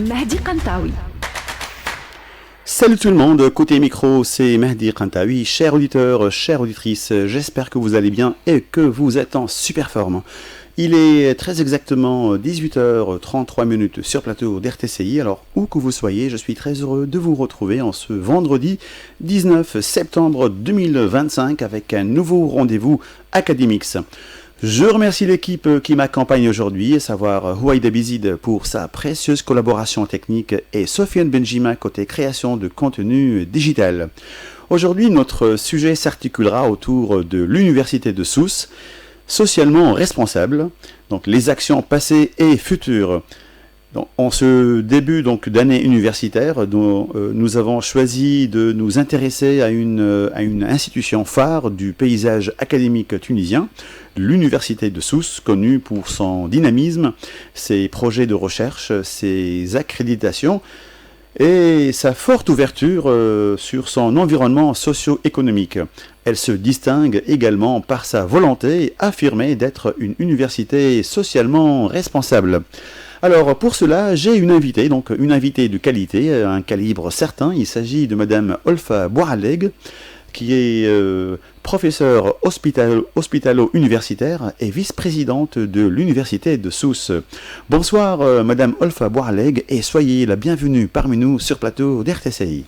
Mehdi Kantaoui. Salut tout le monde, côté micro, c'est Mehdi Kantaoui. Chers auditeurs, chères auditrices, j'espère que vous allez bien et que vous êtes en super forme. Il est très exactement 18h33 sur plateau d'RTCI. Alors, où que vous soyez, je suis très heureux de vous retrouver en ce vendredi 19 septembre 2025 avec un nouveau rendez-vous Academix. Je remercie l'équipe qui m'accompagne aujourd'hui, à savoir Houaïda Bizid pour sa précieuse collaboration technique et Sofiane Benjima côté création de contenu digital. Aujourd'hui, notre sujet s'articulera autour de l'université de Sousse, socialement responsable, donc les actions passées et futures. Donc, en ce début d'année universitaire, nous avons choisi de nous intéresser à une institution phare du paysage académique tunisien, l'université de Sousse, connue pour son dynamisme, ses projets de recherche, ses accréditations et sa forte ouverture sur son environnement socio-économique. Elle se distingue également par sa volonté affirmée d'être une université socialement responsable. Alors pour cela, j'ai une invitée de qualité, un calibre certain. Il s'agit de Madame Olfa Boualeg, qui est professeure hospitalo-universitaire et vice-présidente de l'université de Sousse. Bonsoir Madame Olfa Boualeg et soyez la bienvenue parmi nous sur plateau d'RTCI.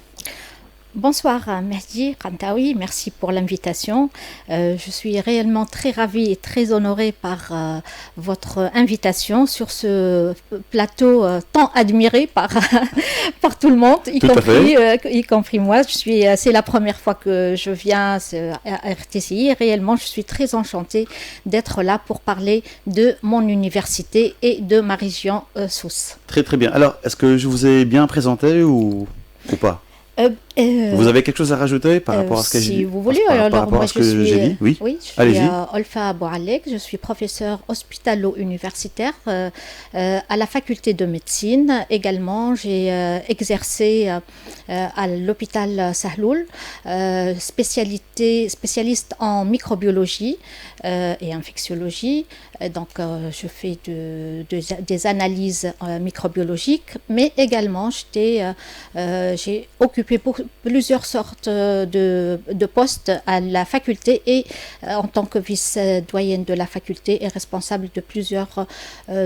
Bonsoir Mehdi Kantaoui, merci pour l'invitation. Je suis réellement très ravie et très honorée par votre invitation sur ce plateau tant admiré par tout le monde, y compris moi. C'est la première fois que je viens à RTCI et réellement je suis très enchantée d'être là pour parler de mon université et de ma région Sousse. Très très bien. Alors, est-ce que je vous ai bien présenté ou pas? Vous avez quelque chose à rajouter par rapport à ce que j'ai dit? Si vous voulez, alors moi je suis, oui, je suis Olfa Boualeg, je suis professeure hospitalo-universitaire à la faculté de médecine. Également, j'ai exercé à l'hôpital Sahloul, spécialiste en microbiologie et infectiologie. Donc, je fais des analyses microbiologiques, mais également j'ai occupé plusieurs sortes de postes à la faculté et en tant que vice-doyenne de la faculté et responsable de plusieurs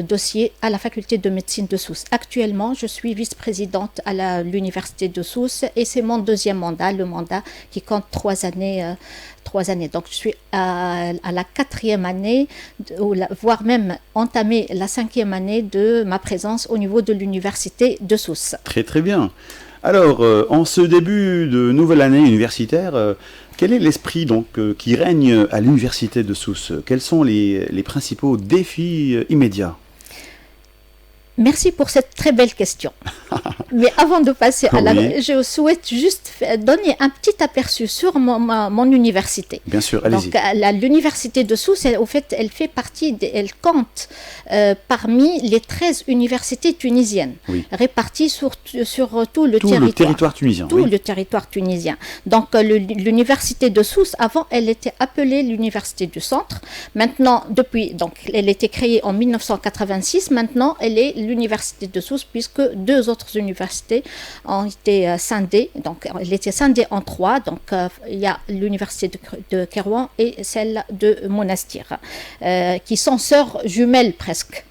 dossiers à la faculté de médecine de Sousse. Actuellement, je suis vice-présidente à l'université de Sousse et c'est mon deuxième mandat, le mandat qui compte 3 années. Donc, je suis à la 4e année, voire même entamé la 5e année de ma présence au niveau de l'université de Sousse. Très très bien. Alors, en ce début de nouvelle année universitaire, quel est l'esprit qui règne à l'université de Sousse? Quels sont les principaux défis immédiats? Merci pour cette très belle question. Mais avant de passer je souhaite juste donner un petit aperçu sur mon université. Bien sûr, allez-y. Donc, l'université de Sousse, elle fait partie, elle compte parmi les 13 universités tunisiennes, réparties sur tout le territoire tunisien. Le territoire tunisien. Donc, l'université de Sousse, avant, elle était appelée l'université du centre. Maintenant, elle a été créée en 1986. Maintenant, elle est l'université de Sousse, puisque 2 autres universités ont été scindées. Donc, elle était scindée en 3. Donc, il y a l'université de Kérouan et celle de Monastir, qui sont sœurs jumelles presque.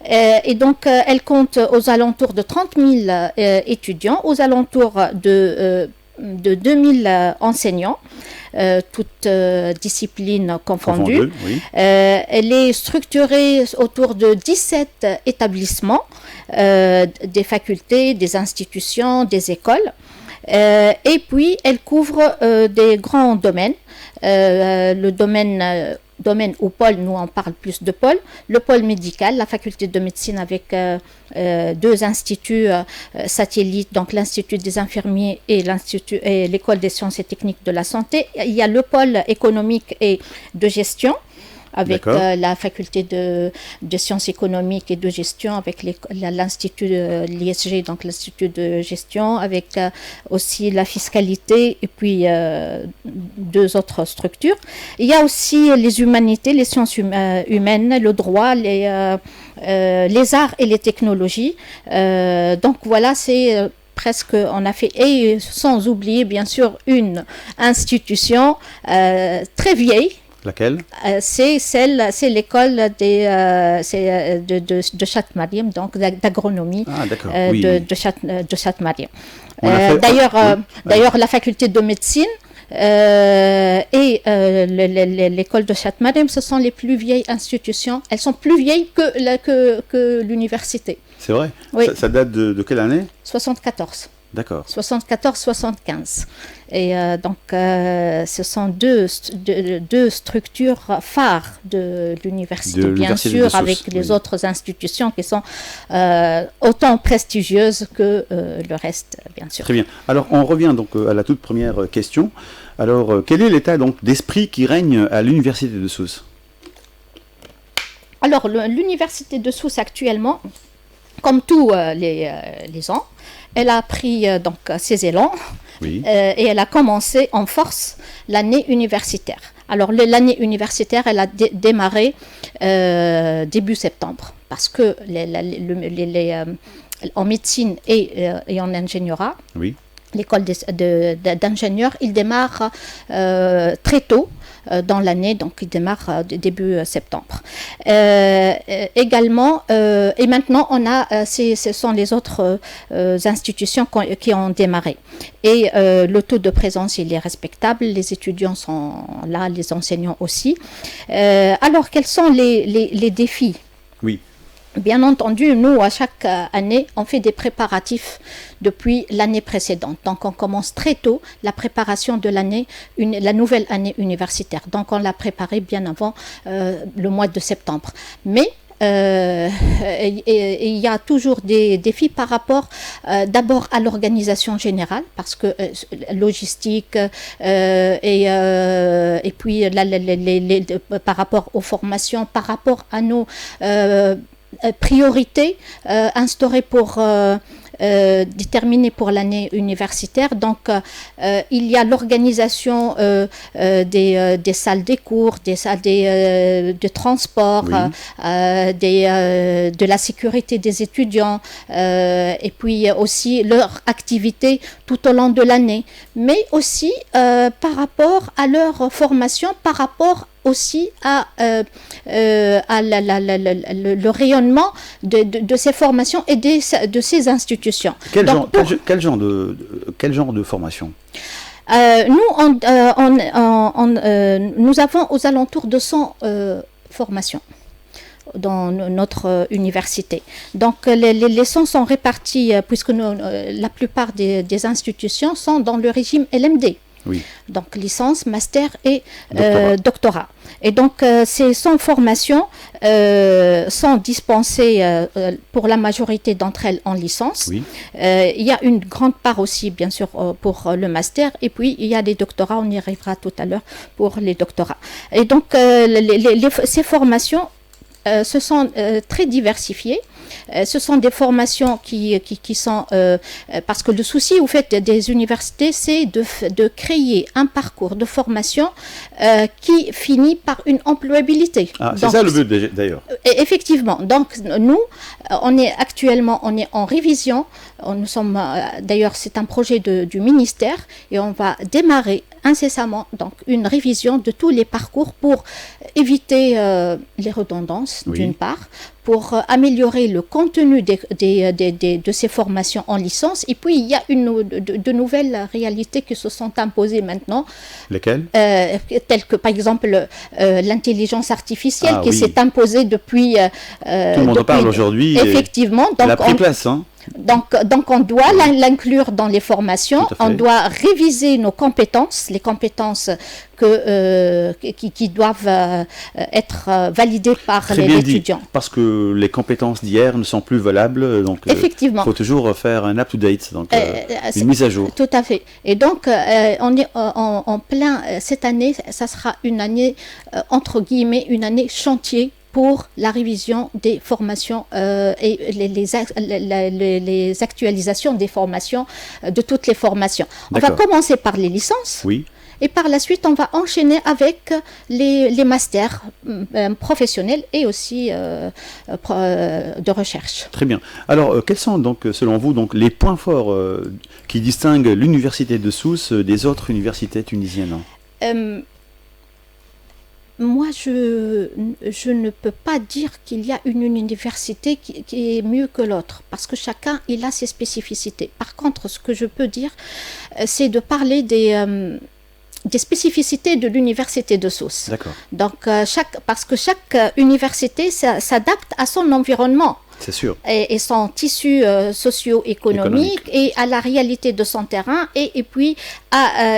Et donc, elle compte aux alentours de 30 000 étudiants, aux alentours de 2000 enseignants, toutes disciplines confondues. Elle est structurée autour de 17 établissements, des facultés, des institutions, des écoles. Et puis, elle couvre des grands domaines. Le domaine ou pôle, nous on parle plus de pôle, le pôle médical, la faculté de médecine avec 2 instituts satellites, donc l'Institut des infirmiers et l'École des sciences et techniques de la santé. Il y a le pôle économique et de gestion, avec la faculté de sciences économiques et de gestion, avec l'Institut l'ISG, donc l'Institut de gestion, avec aussi la fiscalité et puis 2 autres structures. Il y a aussi les humanités, les sciences humaines, le droit, les arts et les technologies. Donc voilà, c'est presque, on a fait, et sans oublier bien sûr une institution très vieille. Laquelle? C'est l'école de Chat-Mariam, donc d'agronomie de Chat-Mariam. D'ailleurs, la faculté de médecine et l'école de Chat-Mariam, ce sont les plus vieilles institutions. Elles sont plus vieilles que l'université. C'est vrai? Oui. Ça date de quelle année? 74. D'accord. 74-75. Et donc, ce sont deux structures phares de l'université, bien sûr, avec les autres institutions qui sont autant prestigieuses que le reste, bien sûr. Très bien. Alors, on revient donc à la toute première question. Alors, quel est l'état donc d'esprit qui règne à l'université de Sousse? Alors, l'université de Sousse actuellement, comme tous les ans, elle a pris donc ses élans et elle a commencé en force l'année universitaire. Alors l'année universitaire, elle a démarré début septembre parce que en médecine et en ingénierat, l'école d'ingénieurs, il démarre très tôt dans l'année, donc il démarre début septembre. Également, et maintenant on a, ce sont les autres institutions qui ont démarré. Et le taux de présence, il est respectable, les étudiants sont là, les enseignants aussi. Alors, quels sont les défis? Oui. Bien entendu, nous, à chaque année, on fait des préparatifs depuis l'année précédente. Donc, on commence très tôt la préparation de la nouvelle année universitaire. Donc, on l'a préparée bien avant le mois de septembre. Mais il y a toujours des défis par rapport d'abord à l'organisation générale, parce que logistique et puis par rapport aux formations, par rapport à nos priorités instaurées pour déterminées pour l'année universitaire. Donc, il y a l'organisation des salles des cours, des salles de transport, de la sécurité des étudiants, et puis aussi leur activité tout au long de l'année, mais aussi par rapport à leur formation, par rapport aussi à le rayonnement de ces formations et de ces institutions. Quel genre de formation? Nous avons aux alentours de 100 formations dans notre université. Donc les 100 sont répartis, puisque la plupart des institutions sont dans le régime LMD. Oui. Donc licence, master et doctorat. Et donc ces 100 formations sont dispensées pour la majorité d'entre elles en licence. Oui. Il y a une grande part aussi bien sûr pour le master, et puis il y a des doctorats, on y arrivera tout à l'heure pour les doctorats. Et donc ces formations se sont très diversifiées. Ce sont des formations qui sont... parce que le souci, au fait, des universités, c'est de créer un parcours de formation qui finit par une employabilité. Ah, c'est ça le but, d'ailleurs. Effectivement. Donc, nous, on est en révision. Nous sommes... d'ailleurs, c'est un projet du ministère et on va démarrer incessamment donc une révision de tous les parcours pour éviter les redondances d'une part, pour améliorer le contenu de ces formations en licence. Et puis il y a de nouvelles réalités qui se sont imposées maintenant. Lesquelles? Telles que par exemple l'intelligence artificielle qui s'est imposée depuis... tout le monde en parle aujourd'hui. Effectivement. Donc, elle a pris place, hein? Donc on doit l'inclure dans les formations, on doit réviser nos compétences, les compétences qui doivent être validées par les étudiants. Parce que les compétences d'hier ne sont plus valables, donc effectivement. Il faut toujours faire un up-to-date, donc une mise à jour. Tout à fait. Et donc on est en plein, cette année, ça sera une année, entre guillemets, une année chantier pour la révision des formations et les actualisations des formations, de toutes les formations. On va commencer par les licences. Oui. Et par la suite, on va enchaîner avec les masters professionnels et aussi de recherche. Très bien. Alors, quels sont donc, selon vous, donc, les points forts qui distinguent l'université de Sousse des autres universités tunisiennes ? Moi, je ne peux pas dire qu'il y a une université qui est mieux que l'autre, parce que chacun, il a ses spécificités. Par contre, ce que je peux dire, c'est de parler des spécificités de l'université de Sousse. D'accord. Donc, parce que chaque université s'adapte à son environnement. C'est sûr. Et son tissu socio-économique et à la réalité de son terrain. Et puis,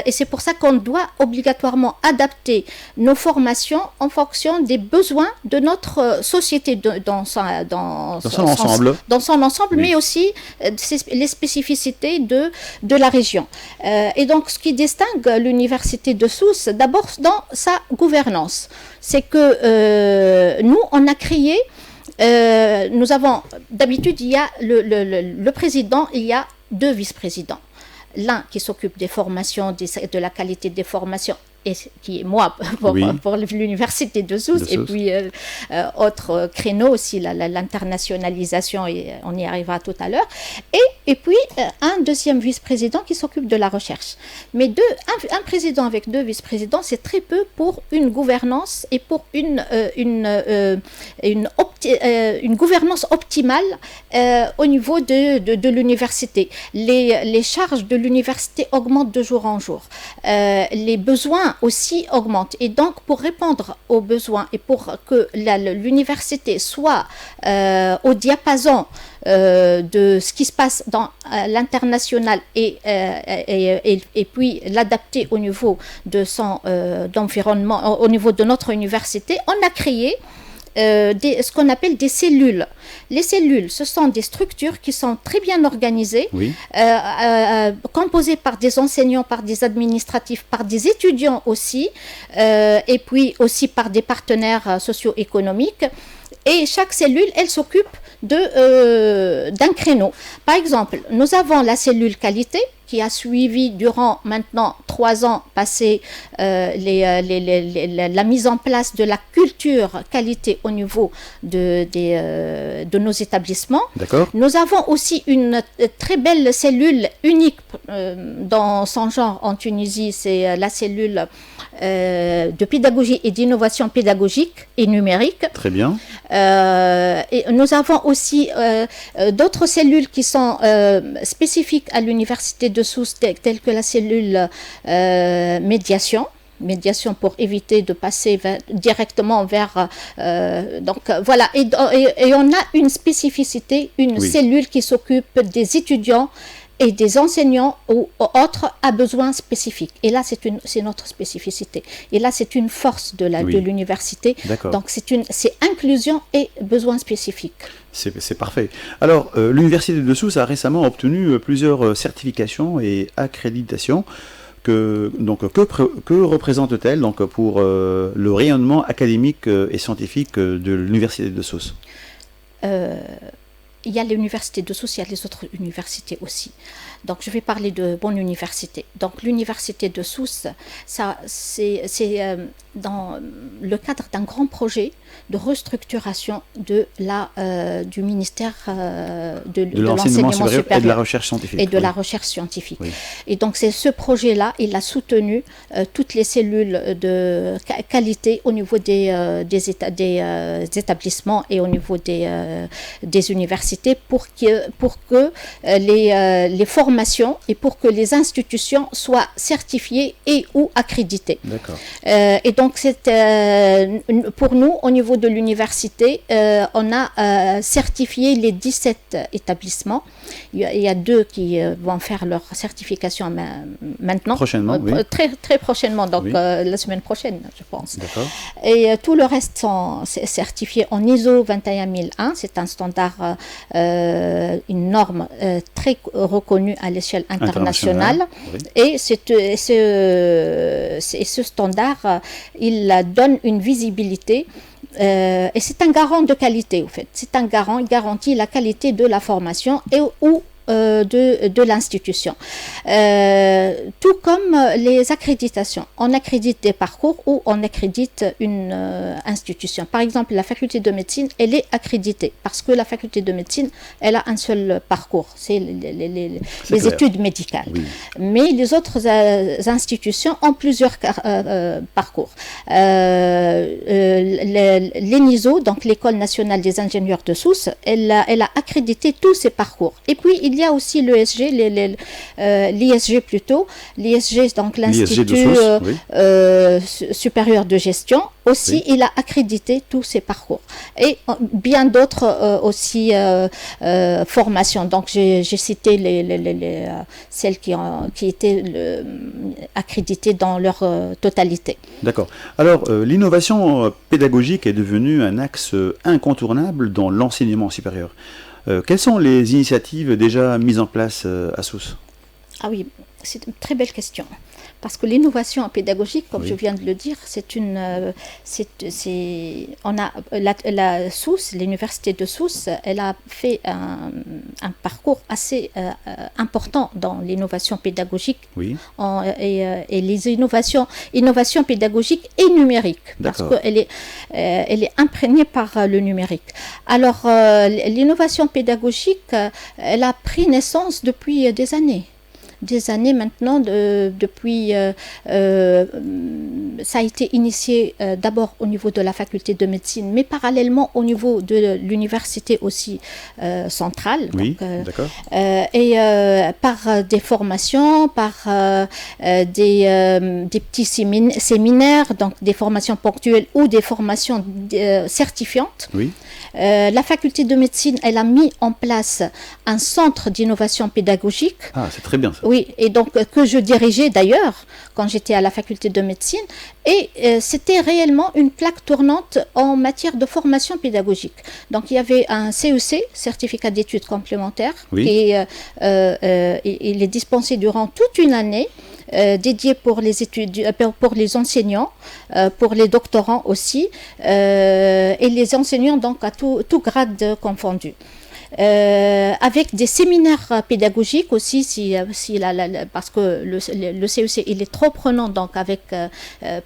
et c'est pour ça qu'on doit obligatoirement adapter nos formations en fonction des besoins de notre société dans son ensemble. Dans son ensemble, oui. Mais aussi les spécificités de la région. Et donc, ce qui distingue l'université de Sousse, d'abord dans sa gouvernance, c'est que nous, on a créé nous avons, d'habitude, il y a le président, il y a 2 vice-présidents. L'un qui s'occupe des formations, de la qualité des formations, et qui est moi pour l'université de Sousse, et puis autre créneau aussi, l'internationalisation, et on y arrivera tout à l'heure, et puis un deuxième vice-président qui s'occupe de la recherche. Mais un président avec 2 vice-présidents, c'est très peu pour une gouvernance et pour une gouvernance optimale au niveau de l'université. Les charges de l'université augmentent de jour en jour. Les besoins aussi augmentent. Et donc, pour répondre aux besoins et pour que l'université soit au diapason de ce qui se passe dans l'international et puis l'adapter au niveau de son environnement, au niveau de notre université, on a créé ce qu'on appelle des cellules. Les cellules, ce sont des structures qui sont très bien organisées, composées par des enseignants, par des administratifs, par des étudiants aussi, et puis aussi par des partenaires socio-économiques. Et chaque cellule, elle s'occupe d'un créneau. Par exemple, nous avons la cellule qualité qui a suivi durant maintenant 3 ans passés la mise en place de la culture qualité au niveau de nos établissements. D'accord. Nous avons aussi une très belle cellule unique dans son genre en Tunisie, c'est la cellule de pédagogie et d'innovation pédagogique et numérique. Très bien. Et nous avons aussi d'autres cellules qui sont spécifiques à l'université de Sousse, telles que la cellule médiation pour éviter de passer directement vers donc voilà, et on a une spécificité, une cellule qui s'occupe des étudiants et des enseignants ou autres à besoins spécifiques. Et là, c'est notre spécificité. Et là, c'est une force de l'université. D'accord. Donc, c'est inclusion et besoins spécifiques. C'est parfait. Alors, l'université de Sousse a récemment obtenu plusieurs certifications et accréditations. Que représente-t-elle donc, pour le rayonnement académique et scientifique de l'université de Sousse ? Il y a l'université de Sousse, il y a les autres universités aussi. Donc, je vais parler de mon université. Donc, l'université de Sousse, c'est dans le cadre d'un grand projet de restructuration du ministère de l'enseignement supérieur et de la recherche scientifique. Et de la recherche scientifique. Oui. Et donc, c'est ce projet-là, il a soutenu toutes les cellules de qualité au niveau des établissements et au niveau des universités pour que les formations et pour que les institutions soient certifiées et ou accréditées. D'accord. Et donc, donc pour nous, au niveau de l'université, on a certifié les 17 établissements. Il y a 2 qui vont faire leur certification maintenant. Prochainement, oui. Très, très prochainement, donc oui. La semaine prochaine, je pense. D'accord. Et tout le reste sont certifiés en ISO 21001. C'est un standard, une norme très reconnue à l'échelle internationale. Oui. Et ce standard, il donne une visibilité. Et c'est un garant de qualité, en fait. C'est un garant, il garantit la qualité de la formation ou de l'institution. Tout comme les accréditations. On accrédite des parcours ou on accrédite une institution. Par exemple, la faculté de médecine, elle est accréditée parce que la faculté de médecine, elle a un seul parcours, c'est les études médicales. Oui. Mais les autres institutions ont plusieurs parcours. L'ENISO, donc l'École nationale des ingénieurs de Sousse, elle a accrédité tous ces parcours. Et puis, il y a aussi l'ESG, l'ISG plutôt, l'ISG, donc l'Institut supérieur de gestion, aussi, il a accrédité tous ces parcours. Et bien d'autres aussi formations. Donc, j'ai cité celles qui étaient accréditées dans leur totalité. D'accord. Alors, l'innovation pédagogique est devenue un axe incontournable dans l'enseignement supérieur. Quelles sont les initiatives déjà mises en place à Sousse? Ah oui, c'est une très belle question. Parce que l'innovation pédagogique, comme je viens de le dire, on a la Sousse, l'université de Sousse, elle a fait un parcours assez important dans l'innovation pédagogique et les innovations pédagogiques et numériques, parce qu'elle est imprégnée par le numérique. Alors, l'innovation pédagogique, elle a pris naissance depuis des années maintenant, depuis ça a été initié d'abord au niveau de la faculté de médecine, mais parallèlement au niveau de l'université aussi centrale. Oui, donc, d'accord. Et par des formations, par des petits séminaires, donc des formations ponctuelles ou des formations certifiantes. Oui. La faculté de médecine, elle a mis en place un centre d'innovation pédagogique. Ah, c'est très bien ça. Oui, et donc que je dirigeais d'ailleurs quand j'étais à la faculté de médecine. Et c'était réellement une plaque tournante en matière de formation pédagogique. Donc il y avait un CEC, certificat d'études complémentaires, qui il est dispensé durant toute une année. Dédié pour les études, pour les enseignants, pour les doctorants aussi, et les enseignants donc à tout grade confondu. Avec des séminaires pédagogiques aussi, parce que le CEC il est trop prenant, donc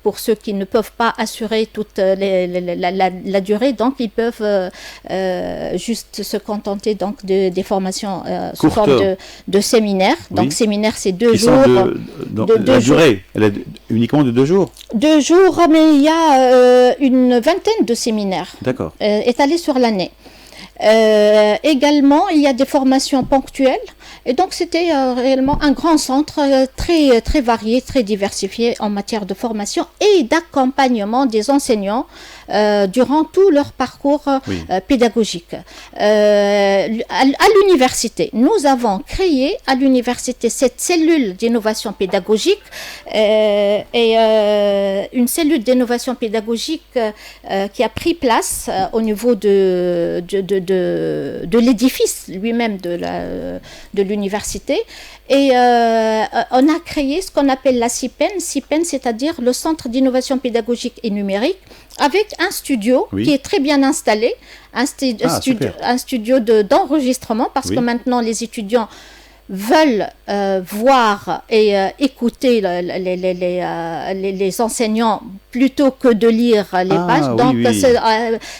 pour ceux qui ne peuvent pas assurer toute la durée, donc ils peuvent juste se contenter donc des formations sous forme de séminaires. Donc séminaire, c'est 2 jours. La durée, elle est uniquement de 2 jours. 2 jours, mais il y a une vingtaine de séminaires étalés sur l'année. Également, il y a des formations ponctuelles. Et donc, c'était réellement un grand centre très, très varié, très diversifié en matière de formation et d'accompagnement des enseignants durant tout leur parcours pédagogique. À l'université, nous avons créé à l'université cette cellule d'innovation pédagogique et une cellule d'innovation pédagogique qui a pris place au niveau de l'édifice lui-même de l'université. Et on a créé ce qu'on appelle la CIPEN, c'est-à-dire le Centre d'innovation pédagogique et numérique, avec un studio qui est très bien installé, un studio d'enregistrement, parce que maintenant les étudiants veulent voir et écouter les enseignants plutôt que de lire les pages. Donc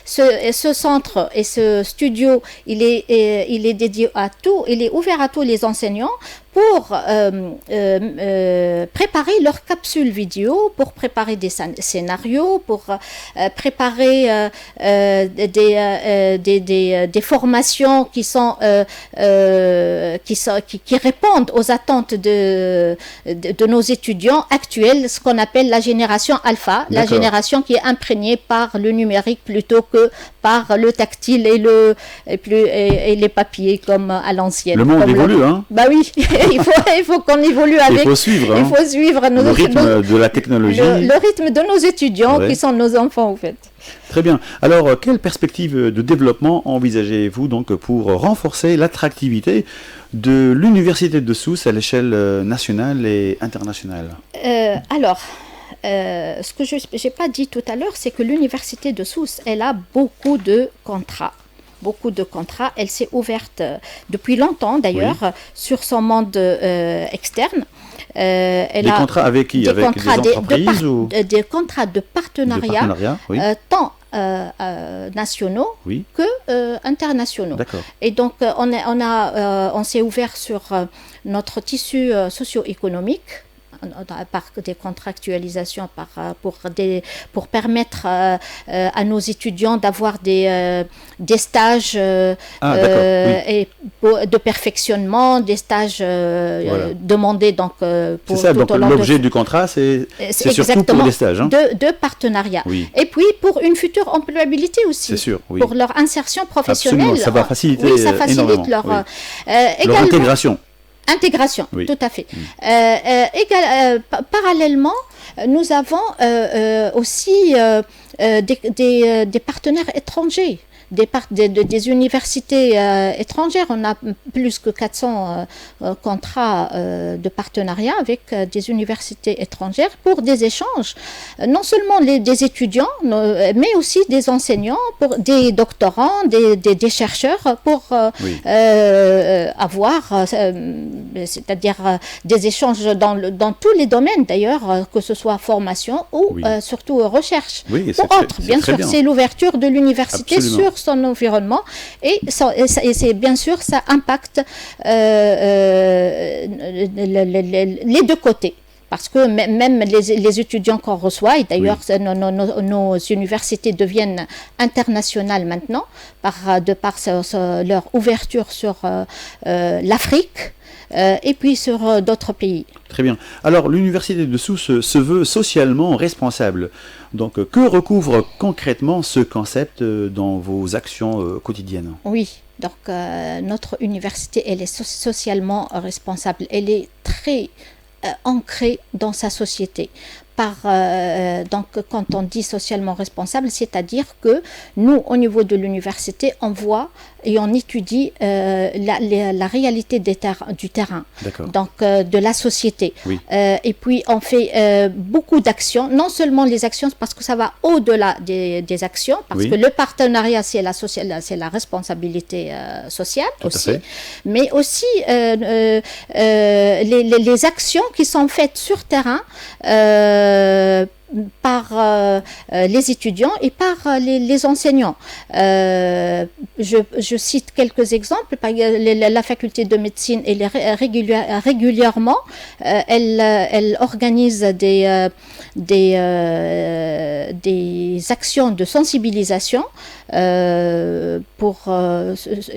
ce centre et ce studio, il est dédié à tout, il est ouvert à tous les enseignants pour préparer leurs capsules vidéo, pour préparer des scénarios, pour préparer des formations qui répondent aux attentes de nos étudiants actuels, ce qu'on appelle la génération alpha, la génération qui est imprégnée par le numérique plutôt que par le tactile et les papiers comme à l'ancienne. Le monde évolue, hein? Bah oui, il faut qu'on évolue avec. Il faut suivre. Il faut suivre le rythme de la technologie. Le rythme de nos étudiants, qui sont nos enfants, en fait. Très bien. Alors, quelle perspective de développement envisagez-vous donc pour renforcer l'attractivité de l'Université de Sousse à l'échelle nationale et internationale? Ce que je n'ai pas dit tout à l'heure, c'est que l'Université de Sousse, elle a beaucoup de contrats. Elle s'est ouverte depuis longtemps d'ailleurs sur son monde externe. Des contrats avec qui? Avec des entreprises des contrats de partenariat, tant nationaux que internationaux. D'accord. Et donc on s'est ouvert sur notre tissu socio-économique par des contractualisations, pour permettre à nos étudiants d'avoir des stages et de perfectionnement, des stages demandés donc pour c'est ça, donc l'objet du contrat, c'est surtout pour des stages de partenariat. Oui. Et puis pour une future employabilité aussi. C'est sûr, oui. Pour leur insertion professionnelle. Absolument, ça va faciliter énormément leur intégration. Intégration, tout à fait. Parallèlement, nous avons aussi des partenaires étrangers. Des universités étrangères. On a plus que 400 contrats de partenariat avec des universités étrangères pour des échanges, non seulement des étudiants, mais aussi des enseignants, pour des doctorants, des chercheurs, pour avoir, c'est-à-dire des échanges dans tous les domaines d'ailleurs, que ce soit formation ou surtout recherche. Oui, bien sûr, c'est l'ouverture de l'université sur son environnement et c'est bien sûr ça impacte les deux côtés. Parce que même les étudiants qu'on reçoit, et d'ailleurs nos universités deviennent internationales maintenant, de par leur ouverture sur l'Afrique, et puis sur d'autres pays. Très bien. Alors, l'Université de Sousse se veut socialement responsable. Donc, que recouvre concrètement ce concept dans vos actions quotidiennes? Oui, donc notre université, elle est socialement responsable. Elle est très ancrée dans sa société. Donc, quand on dit socialement responsable, c'est-à-dire que nous, au niveau de l'université, on voit et on étudie la réalité du terrain, donc de la société. Et puis, on fait beaucoup d'actions, non seulement les actions, parce que ça va au-delà des actions, parce que le partenariat, c'est la responsabilité sociale aussi, mais aussi les actions qui sont faites sur terrain par les étudiants et par les enseignants. Je cite quelques exemples. La faculté de médecine, régulièrement, elle organise des actions de sensibilisation pour le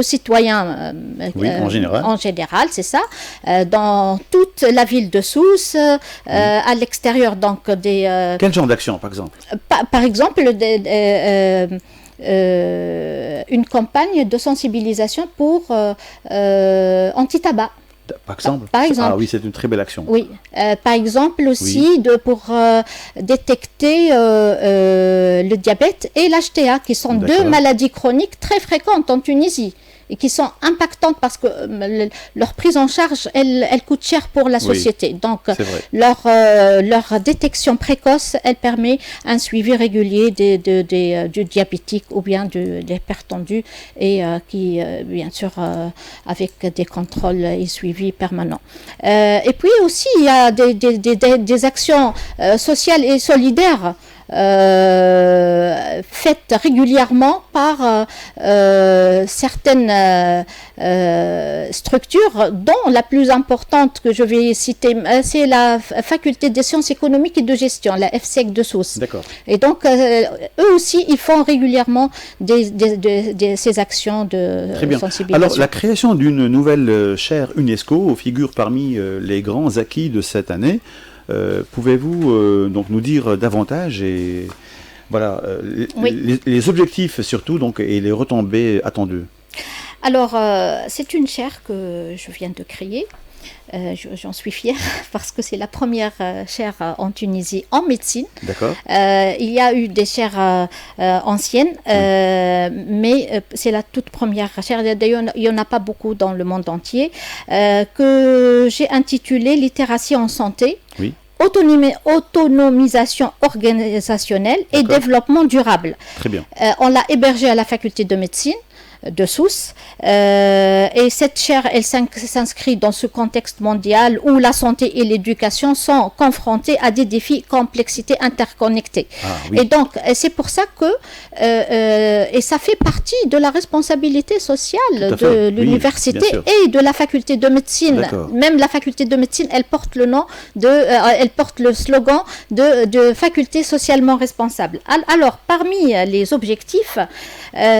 citoyen en général, c'est ça, dans toute la ville de Sousse, à l'extérieur donc Quel genre d'action, par exemple? Par exemple, une campagne de sensibilisation pour anti-tabac. Par exemple. Ah oui, c'est une très belle action. Oui. Par exemple aussi pour détecter le diabète et l'HTA, qui sont deux maladies chroniques très fréquentes en Tunisie et qui sont impactantes parce que leur prise en charge, elle coûte cher pour la société. Donc, leur détection précoce, elle permet un suivi régulier du diabétique ou bien de l'hypertendu et qui, bien sûr, avec des contrôles et suivis permanents. Et puis aussi, il y a des actions sociales et solidaires faite régulièrement par certaines structures, dont la plus importante que je vais citer, c'est la faculté des sciences économiques et de gestion, la FSEC de Sousse. D'accord. Et donc, eux aussi, ils font régulièrement ces actions de sensibilisation. Alors, la création d'une nouvelle chaire UNESCO figure parmi les grands acquis de cette année. Pouvez-vous donc nous dire davantage et voilà les objectifs surtout donc et les retombées attendues? Alors, c'est une chaire que je viens de créer. J'en suis fière parce que c'est la première chaire en Tunisie en médecine. D'accord. Il y a eu des chaires anciennes, mais c'est la toute première chaire. D'ailleurs, il n'y en a pas beaucoup dans le monde entier, que j'ai intitulée Littératie en santé. Oui. Autonomisation organisationnelle et développement durable. Très bien. On l'a hébergée à la faculté de médecine de Sousse, et cette chaire, elle s'inscrit dans ce contexte mondial où la santé et l'éducation sont confrontées à des défis, complexités interconnectés. Et donc, c'est pour ça que, et ça fait partie de la responsabilité sociale de l'université et de la faculté de médecine. Même la faculté de médecine, elle porte le nom elle porte le slogan de faculté socialement responsable. Alors, parmi les objectifs,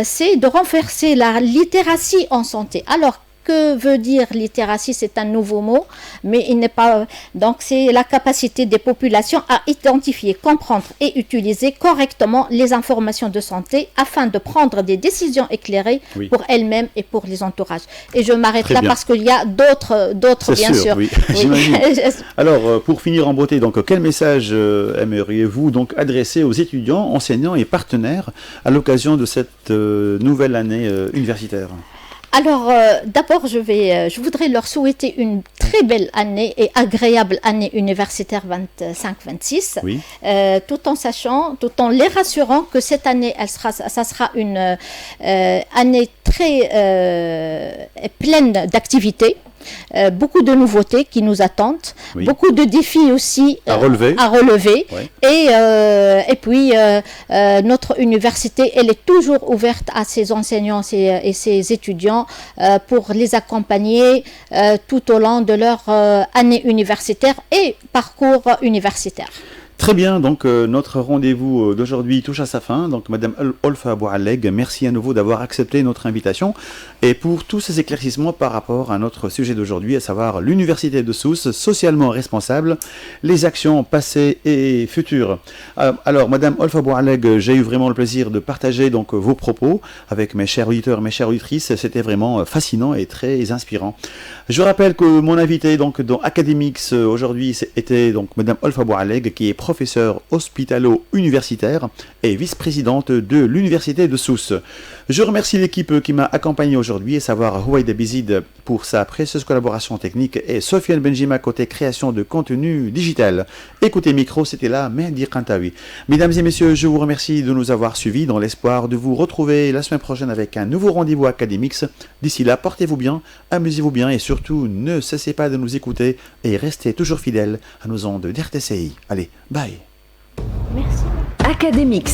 c'est de renforcer la littératie en santé. Alors, que veut dire littératie? C'est un nouveau mot, mais il n'est pas... Donc, c'est la capacité des populations à identifier, comprendre et utiliser correctement les informations de santé afin de prendre des décisions éclairées pour elles-mêmes et pour les entourages. Et je m'arrête là parce qu'il y a d'autres bien sûr. Oui. J'imagine. Alors, pour finir en beauté, donc, quel message aimeriez-vous donc adresser aux étudiants, enseignants et partenaires à l'occasion de cette nouvelle année universitaire? Alors, d'abord, je voudrais leur souhaiter une très belle année et agréable année universitaire 25-26, tout en sachant, tout en les rassurant que cette année, ça sera une année très pleine d'activités. Beaucoup de nouveautés qui nous attendent, beaucoup de défis aussi à relever. Et puis notre université, elle est toujours ouverte à ses enseignants et ses étudiants pour les accompagner tout au long de leur année universitaire et parcours universitaire. Très bien, donc notre rendez-vous d'aujourd'hui touche à sa fin. Donc Madame Olfa Boualleg, merci à nouveau d'avoir accepté notre invitation et pour tous ces éclaircissements par rapport à notre sujet d'aujourd'hui, à savoir l'Université de Sousse, socialement responsable, les actions passées et futures. Alors Madame Olfa Boualleg, j'ai eu vraiment le plaisir de partager donc vos propos avec mes chers auditeurs, mes chères auditrices. C'était vraiment fascinant et très inspirant. Je rappelle que mon invité donc dans Academix aujourd'hui était donc Madame Olfa Boualleg, qui est professeure hospitalo-universitaire et vice-présidente de l'Université de Sousse. Je remercie l'équipe qui m'a accompagné aujourd'hui, à savoir Houaïda Bizid pour sa précieuse collaboration technique et Sofiane Benjima côté création de contenu digital. Écoutez micro, c'était là Mehdi Kantawi. Mesdames et messieurs, je vous remercie de nous avoir suivis dans l'espoir de vous retrouver la semaine prochaine avec un nouveau rendez-vous Academix. D'ici là, portez-vous bien, amusez-vous bien et surtout ne cessez pas de nous écouter et restez toujours fidèles à nos ondes d'RTCI. Allez, bye. Merci. Academix.